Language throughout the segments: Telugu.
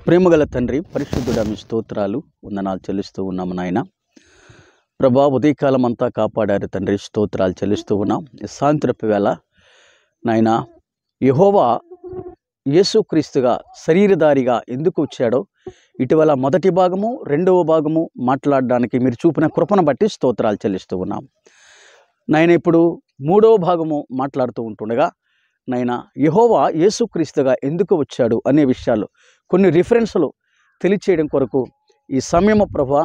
ప్రేమగల తండ్రి, పరిశుద్ధుడా మీ స్తోత్రాలు వందనాలు చెల్లిస్తూ ఉన్నాము నాయన. ప్రభా, ఉదయకాలం అంతా కాపాడారు తండ్రి, స్తోత్రాలు చెల్లిస్తూ ఉన్నాం. ఈ సాయంత్రపు వేళ నాయన యెహోవా యేసుక్రీస్తుగా శరీరధారిగా ఎందుకు వచ్చాడో ఇటీవల మొదటి భాగము రెండవ భాగము మాట్లాడడానికి మీరు చూపిన కృపను బట్టి స్తోత్రాలు చెల్లిస్తూ ఉన్నాం నాయన. ఇప్పుడు మూడవ భాగము మాట్లాడుతూ ఉంటుండగా నాయన యెహోవా యేసుక్రీస్తుగా ఎందుకు వచ్చాడు అనే విషయాలు కొన్ని రిఫరెన్స్లు తెలియచేయడం కొరకు ఈ సమయము ప్రభా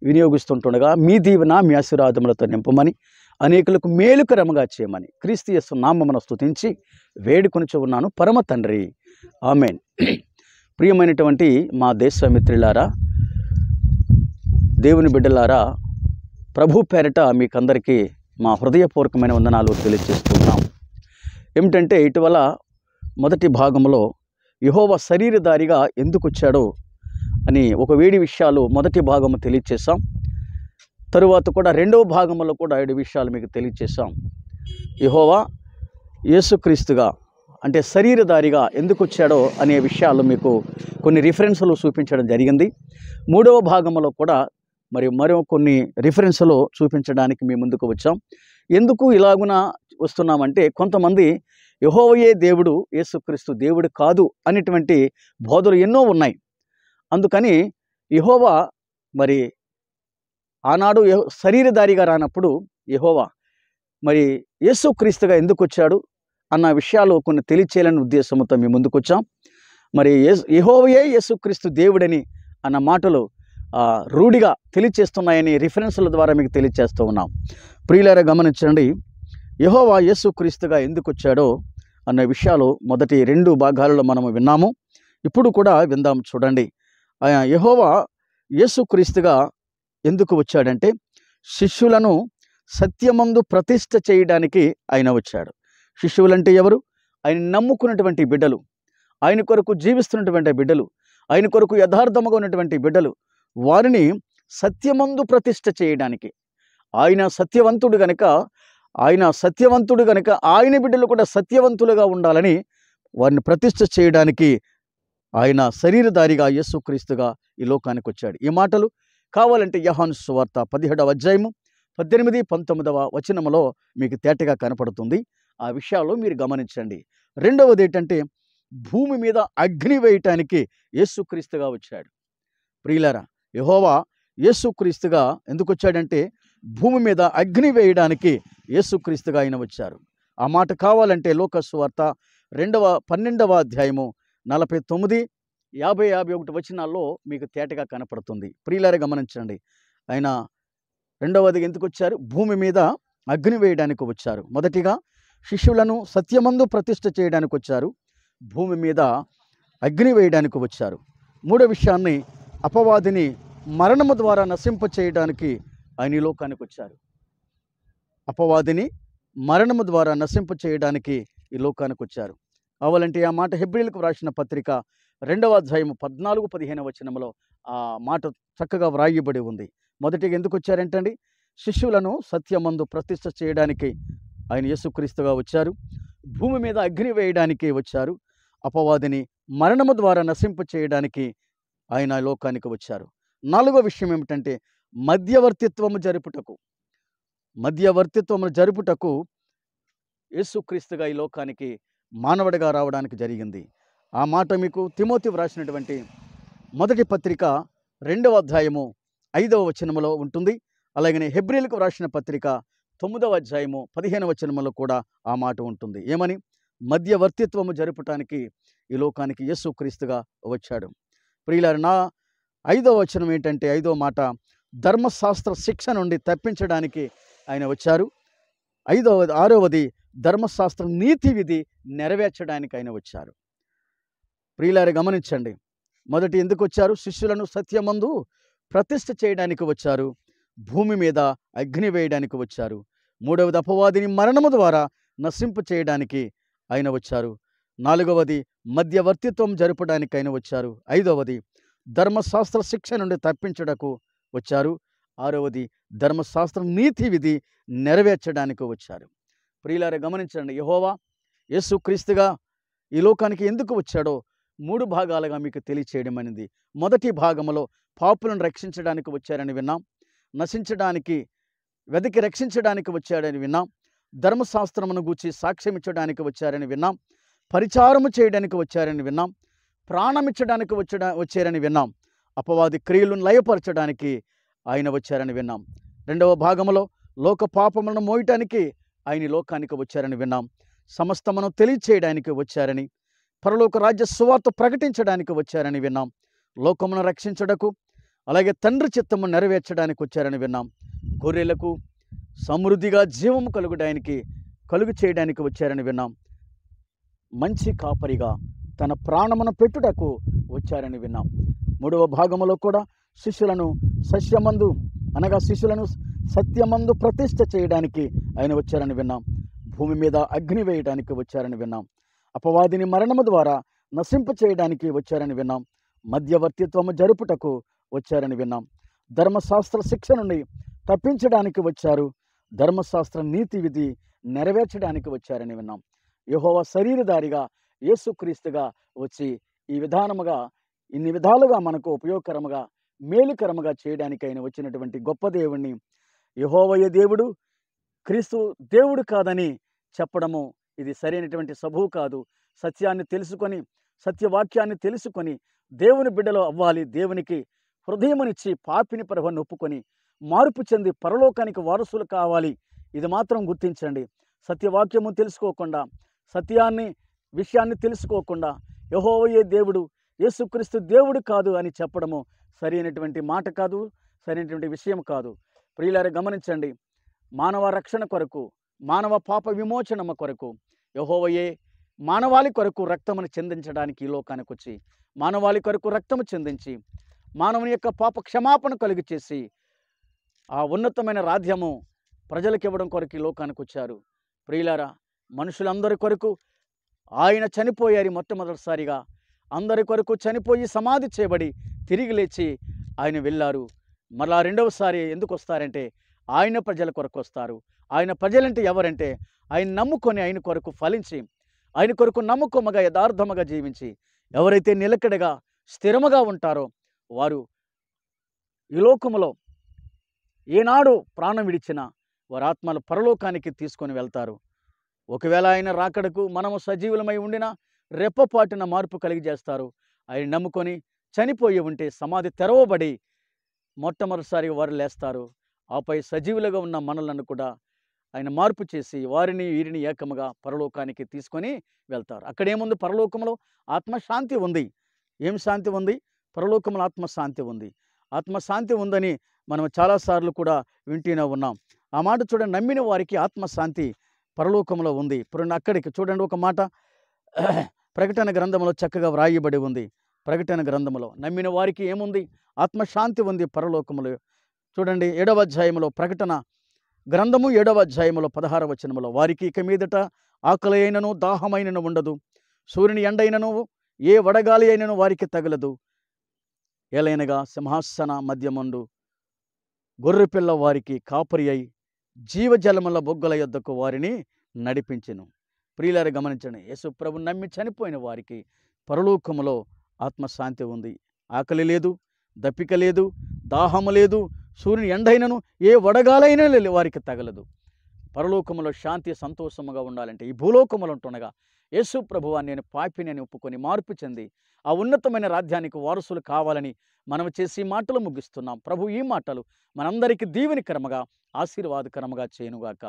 వినియోగిస్తుంటుండగా మీ దీవెన మీ ఆశీర్వాదములతో నింపమని, అనేకులకు మేలుకరముగా చేయమని క్రీస్తు యేసు నామమున స్తుతించి వేడుకొనుచు ఉన్నాను పరమ తండ్రి, ఆమేన్. ప్రియమైనటువంటి మా దేశమిత్రులారా, దేవుని బిడ్డలారా, ప్రభు పేరిట మీకందరికీ మా హృదయపూర్వకమైన వందనాలు తెలియజేస్తున్నాం. ఏమిటంటే ఇటీవల మొదటి భాగంలో యెహోవా శరీరధారిగా ఎందుకు వచ్చాడో అని ఒక వేడి విషయాలు మొదటి భాగము తెలియచేసాం. తరువాత కూడా రెండవ భాగంలో కూడా 7 విషయాలు మీకు తెలియచేసాం. యెహోవా యేసుక్రీస్తుగా అంటే శరీరధారిగా ఎందుకు వచ్చాడో అనే విషయాలు మీకు కొన్ని రిఫరెన్సులు చూపించడం జరిగింది. మూడవ భాగంలో కూడా మరో కొన్ని రిఫరెన్సులు చూపించడానికి మీ ముందుకు వచ్చాం. ఎందుకు ఇలాగున వస్తున్నామంటే, కొంతమంది యెహోవాయే దేవుడు, యేసుక్రీస్తు దేవుడు కాదు అనేటువంటి బోధలు ఎన్నో ఉన్నాయి. అందుకని యెహోవా మరి ఆనాడు శరీరధారిగా రానప్పుడు యెహోవా మరి యేసుక్రీస్తుగా ఎందుకు వచ్చాడు అన్న విషయాలు కొన్ని తెలియచేయాలని ఉద్దేశంతో మీ ముందుకు వచ్చాం. మరి యెహోవాయే యేసుక్రీస్తు దేవుడని అన్న మాటలు రూఢిగా తెలియచేస్తున్నాయని రిఫరెన్సుల ద్వారా మీకు తెలియచేస్తూ ఉన్నాం. ప్రియులారా గమనించండి, యెహోవా యేసుక్రీస్తుగా ఎందుకు వచ్చాడో అన్న విషయాలు మొదటి 2 భాగాలలో మనము విన్నాము. ఇప్పుడు కూడా విందాం. చూడండి, యెహోవా యేసుక్రీస్తుగా ఎందుకు వచ్చాడంటే, శిష్యులను సత్యమందు ప్రతిష్ఠ చేయడానికి ఆయన వచ్చాడు. శిష్యులంటే ఎవరు? ఆయన నమ్ముకున్నటువంటి బిడ్డలు, ఆయన కొరకు జీవిస్తున్నటువంటి బిడ్డలు, ఆయన కొరకు యథార్థముగా ఉన్నటువంటి బిడ్డలు, వారిని సత్యమందు ప్రతిష్ఠ చేయడానికి. ఆయన సత్యవంతుడు గనుక ఆయన బిడ్డలు కూడా సత్యవంతులుగా ఉండాలని వారిని ప్రతిష్ఠ చేయడానికి ఆయన శరీరధారిగా యేసుక్రీస్తుగా ఈ లోకానికి వచ్చాడు. ఈ మాటలు కావాలంటే యోహాను సువార్త 17వ అధ్యాయము 18, 19వ వచనములో మీకు తేటగా కనపడుతుంది. ఆ విషయాలు మీరు గమనించండి. రెండవది ఏంటంటే, భూమి మీద అగ్ని వేయటానికి యేసుక్రీస్తుగా వచ్చాడు. ప్రియులారా, యెహోవా యేసుక్రీస్తుగా ఎందుకు వచ్చాడంటే, భూమి మీద అగ్ని వేయడానికి యేసుక్రీస్తుగా ఆయన వచ్చారు. ఆ మాట కావాలంటే లూకా సువార్త 12వ అధ్యాయము 49, 50, 51 వచనాల్లో మీకు తేటగా కనపడుతుంది. ప్రియులారా గమనించండి, ఆయన రెండవది ఎందుకు వచ్చారు? భూమి మీద అగ్ని వేయడానికి వచ్చారు. మొదటిగా శిష్యులను సత్యమందు ప్రతిష్ఠ చేయడానికి వచ్చారు. భూమి మీద అగ్ని వేయడానికి వచ్చారు. మూడో విషయాన్ని, అపవాదిని మరణము ద్వారా నశింప చేయడానికి ఆయన ఈ లోకానికి వచ్చారు. అపవాదిని మరణము ద్వారా నశింప చేయడానికి ఈ లోకానికి వచ్చారు. కావాలంటే ఆ మాట హెబ్రీయులకు వ్రాసిన పత్రిక 2వ అధ్యాయము 14, 15 వచనములో ఆ మాట చక్కగా వ్రాయబడి ఉంది. మొదటిగా ఎందుకు వచ్చారంటండి? శిష్యులను సత్యమందు ప్రతిష్ఠ చేయడానికి ఆయన యేసుక్రీస్తుగా వచ్చారు. భూమి మీద అగ్ని వేయడానికి వచ్చారు. అపవాదిని మరణము ద్వారా నశింప చేయడానికి ఆయన లోకానికి వచ్చారు. 4వ విషయం ఏమిటంటే, మధ్యవర్తిత్వము జరుపుటకు యేసుక్రీస్తుగా ఈ లోకానికి మానవుడిగా రావడానికి జరిగింది. ఆ మాట మీకు తిమోతి వ్రాసినటువంటి మొదటి పత్రిక 2వ అధ్యాయము 5వ వచనములో ఉంటుంది. అలాగనే హెబ్రీయులకు వ్రాసిన పత్రిక 9వ అధ్యాయము 15వ వచనములో కూడా ఆ మాట ఉంటుంది. ఏమని? మధ్యవర్తిత్వము జరుపటానికి ఈ లోకానికి యేసుక్రీస్తుగా వచ్చాడు. ప్రియులారా, నా 5వ వచనం ఏంటంటే, 5వ మాట, ధర్మశాస్త్ర శిక్ష నుండి తప్పించడానికి ఆయన వచ్చారు. 6వది ధర్మశాస్త్ర నీతి విధి నెరవేర్చడానికి ఆయన వచ్చారు. ప్రియులారా గమనించండి, మొదటి ఎందుకు వచ్చారు? శిష్యులను సత్యమందు ప్రతిష్ఠ చేయడానికి వచ్చారు. భూమి మీద అగ్ని వేయడానికి వచ్చారు. మూడవది, అపవాదిని మరణము ద్వారా నశింప చేయడానికి ఆయన వచ్చారు. 4వది, మధ్యవర్తిత్వం జరపడానికి ఆయన వచ్చారు. 5వది, ధర్మశాస్త్ర శిక్ష నుండి తప్పించడకు వచ్చారు. 6వది, ధర్మశాస్త్ర నీతి విధి నెరవేర్చడానికి వచ్చారు. ప్రియులారా గమనించండి, యెహోవా యేసుక్రీస్తుగా ఈ లోకానికి ఎందుకు వచ్చాడో 3 భాగాలుగా మీకు తెలియచేయడం అనేది. మొదటి భాగంలో పాపులను రక్షించడానికి వచ్చారని విన్నాం. నశించడానికి వెతికి రక్షించడానికి వచ్చాడని విన్నాం. ధర్మశాస్త్రమును గూర్చి సాక్ష్యం ఇచ్చడానికి వచ్చారని విన్నాం. పరిచారము చేయడానికి వచ్చారని విన్నాం. ప్రాణమిచ్చడానికి వచ్చారని విన్నాం. అపవాది క్రియలను లయపరచడానికి ఆయన వచ్చారని విన్నాం. రెండవ భాగంలో లోక పాపములను మోయటానికి ఆయన లోకానికి వచ్చారని విన్నాం. సమస్తమును తెలియచేయడానికి వచ్చారని, పరలోక రాజ్య సువార్త ప్రకటించడానికి వచ్చారని విన్నాం. లోకమును రక్షించడకు, అలాగే తండ్రి చిత్తము నెరవేర్చడానికి వచ్చారని విన్నాం. గొర్రెలకు సమృద్ధిగా జీవము కలుగు చేయడానికి వచ్చారని విన్నాం. మంచి కాపరిగా తన ప్రాణమును పెట్టుటకు వచ్చారని విన్నాం. 3వ భాగములో కూడా శిష్యులను సత్యమందు ప్రతిష్ఠ చేయడానికి ఆయన వచ్చారని విన్నాం. భూమి మీద అగ్ని వేయడానికి వచ్చారని విన్నాం. అపవాదిని మరణము ద్వారా నశింప చేయడానికి వచ్చారని విన్నాం. మధ్యవర్తిత్వము జరుపుటకు వచ్చారని విన్నాం. ధర్మశాస్త్ర శిక్ష నుండి తప్పించడానికి వచ్చారు. ధర్మశాస్త్ర నీతి విధి నెరవేర్చడానికి వచ్చారని విన్నాం. యెహోవా శరీరధారిగా యేసుక్రీస్తుగా వచ్చి ఇన్ని విధాలుగా మనకు ఉపయోగకరముగా మేలుకరముగా చేయడానికి ఆయన వచ్చినటువంటి గొప్ప దేవుణ్ణి, యెహోవాయే దేవుడు, క్రీస్తు దేవుడు కాదని చెప్పడము ఇది సరైనటువంటి సబబు కాదు. సత్యాన్ని తెలుసుకొని, సత్యవాక్యాన్ని తెలుసుకొని దేవుని బిడ్డలో అవ్వాలి. దేవునికి హృదయమునిచ్చి పాపిని ప్రభువుని ఒప్పుకొని మార్పు చెంది పరలోకానికి వారసులు కావాలి. ఇది మాత్రం గుర్తించండి. సత్యవాక్యము తెలుసుకోకుండా, విషయాన్ని తెలుసుకోకుండా యెహోవాయే దేవుడు, యేసుక్రీస్తు దేవుడు కాదు అని చెప్పడము సరైనటువంటి మాట కాదు, సరైనటువంటి విషయం కాదు. ప్రియులారా గమనించండి. మానవ రక్షణ కొరకు, మానవ పాప విమోచనము కొరకు యెహోవాయే మానవాళి కొరకు రక్తమును చెందించడానికి ఈ లోకానికి వచ్చి, మానవాళి కొరకు రక్తము చెందించి, మానవుని యొక్క పాప క్షమాపణ కలుగు చేసి, ఆ ఉన్నతమైన రాజ్యము ప్రజలకు ఇవ్వడం కొరకు ఈ లోకానికి వచ్చారు. ప్రియులారా, మనుషులందరి కొరకు ఆయన చనిపోయారు. మొట్టమొదటిసారిగా అందరి కొరకు చనిపోయి సమాధి చేయబడి తిరిగి లేచి ఆయన వెళ్ళారు. మరలా రెండవసారి ఎందుకు వస్తారంటే ఆయన ప్రజల కొరకు వస్తారు. ఆయన ప్రజలంటే ఎవరంటే ఆయన నమ్ముకొని, ఆయన కొరకు ఫలించి, ఆయన కొరకు నమ్మకముగా యథార్థముగా జీవించి ఎవరైతే నిలకడగా స్థిరముగా ఉంటారో వారు ఈ లోకములో ఏనాడు ప్రాణం విడిచినా వారి ఆత్మలు పరలోకానికి తీసుకొని వెళ్తారు. ఒకవేళ ఆయన రాకడకు మనము సజీవులమై ఉండినా రెప్పపాటున మార్పు కలిగజేస్తారు. ఆయన నమ్ముకొని చనిపోయి ఉంటే సమాధి తెరవబడి మొట్టమొదటిసారిగా వారు లేస్తారు. ఆపై సజీవులుగా ఉన్న మనలను కూడా ఆయన మార్పు చేసి వారిని వీరిని ఏకముగా పరలోకానికి తీసుకొని వెళ్తారు. అక్కడేముంది? పరలోకంలో ఆత్మశాంతి ఉంది. ఏం శాంతి ఉంది? పరలోకంలో ఆత్మశాంతి ఉంది. ఆత్మశాంతి ఉందని మనం చాలాసార్లు కూడా వింటూనే ఉన్నాం. ఆ మాట చూడండి, నమ్మిన వారికి ఆత్మశాంతి పరలోకంలో ఉంది. ఇప్పుడు అక్కడికి చూడండి, ఒక మాట ప్రకటన గ్రంథంలో చక్కగా వ్రాయబడి ఉంది. ప్రకటన గ్రంథంలో నమ్మిన వారికి ఏముంది? ఆత్మశాంతి ఉంది పరలోకములో. చూడండి 7వ అధ్యాయంలో, ప్రకటన గ్రంథము 7వ అధ్యాయంలో 16వ వచనములో, వారికి ఇక మీదట ఆకలి అయినను దాహమైనను ఉండదు, సూర్యుని ఎండైనను ఏ వడగాలి అయినను వారికి తగలదు. ఏలైనగా సింహాసన మధ్యమందు గొర్రెపిల్ల వారికి కాపరి అయి జీవజలముల బొగ్గల యొద్దకు వారిని నడిపించెను. ప్రియులారా గమనించండి, యేసు ప్రభు నమ్మి చనిపోయిన వారికి పరలోకములో ఆత్మశాంతి ఉంది. ఆకలి లేదు, దప్పిక లేదు, దాహము లేదు, సూర్యుని ఎండైనను ఏ వడగాలైనా వారికి తగలదు. పరలోకములో శాంతి సంతోషముగా ఉండాలంటే ఈ భూలోకములో ఉంటుండగా యేసు ప్రభువా నేను పాపిని అని ఒప్పుకొని మార్పు చెంది ఆ ఉన్నతమైన రాజ్యానికి వారసులు కావాలని మనం చేసి మాటలు ముగిస్తున్నాం. ప్రభు ఈ మాటలు మనందరికీ దీవెనకరముగా ఆశీర్వాదకరముగా చేయనుగాక.